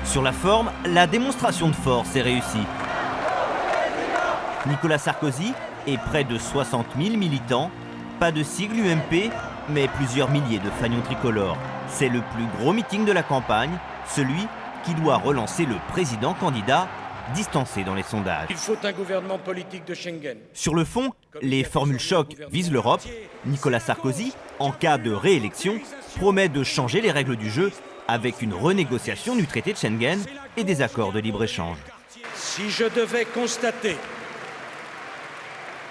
Sur la forme, la démonstration de force est réussie. Nicolas Sarkozy et près de 60 000 militants, pas de sigle UMP, mais plusieurs milliers de fanions tricolores. C'est le plus gros meeting de la campagne, celui qui doit relancer le président candidat, distancé dans les sondages. Il faut un gouvernement politique de Schengen. Sur le fond, les formules choc visent l'Europe. Nicolas Sarkozy, en cas de réélection, promet de changer les règles du jeu avec une renégociation du traité de Schengen et des accords de libre-échange. Si je devais constater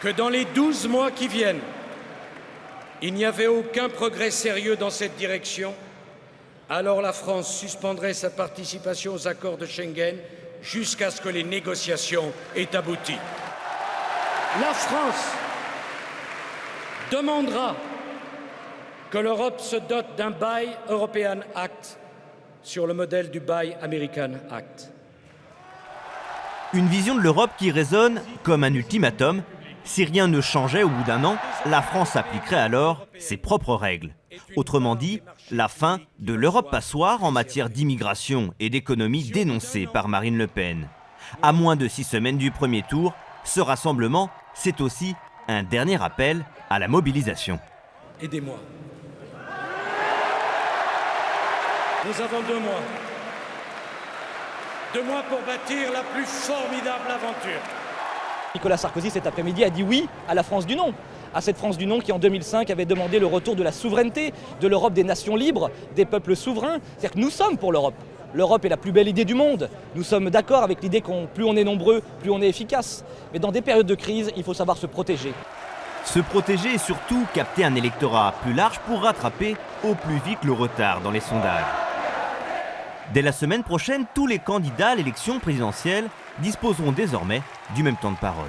que dans les 12 mois qui viennent, il n'y avait aucun progrès sérieux dans cette direction, alors la France suspendrait sa participation aux accords de Schengen jusqu'à ce que les négociations aient abouti. La France demandera que l'Europe se dote d'un Buy European Act sur le modèle du Buy American Act. Une vision de l'Europe qui résonne comme un ultimatum. Si rien ne changeait au bout d'un an, la France appliquerait alors ses propres règles. Autrement dit, la fin de l'Europe passoire en matière d'immigration et d'économie dénoncée par Marine Le Pen. À moins de 6 semaines du premier tour, ce rassemblement, c'est aussi un dernier appel à la mobilisation. Aidez-moi. Nous avons 2 mois. 2 mois pour bâtir la plus formidable aventure. Nicolas Sarkozy cet après-midi a dit oui à la France du non, à cette France du non qui en 2005 avait demandé le retour de la souveraineté, de l'Europe des nations libres, des peuples souverains. C'est-à-dire que nous sommes pour l'Europe. L'Europe est la plus belle idée du monde. Nous sommes d'accord avec l'idée que plus on est nombreux, plus on est efficace. Mais dans des périodes de crise, il faut savoir se protéger. Se protéger et surtout capter un électorat plus large pour rattraper au plus vite le retard dans les sondages. Dès la semaine prochaine, tous les candidats à l'élection présidentielle disposeront désormais du même temps de parole.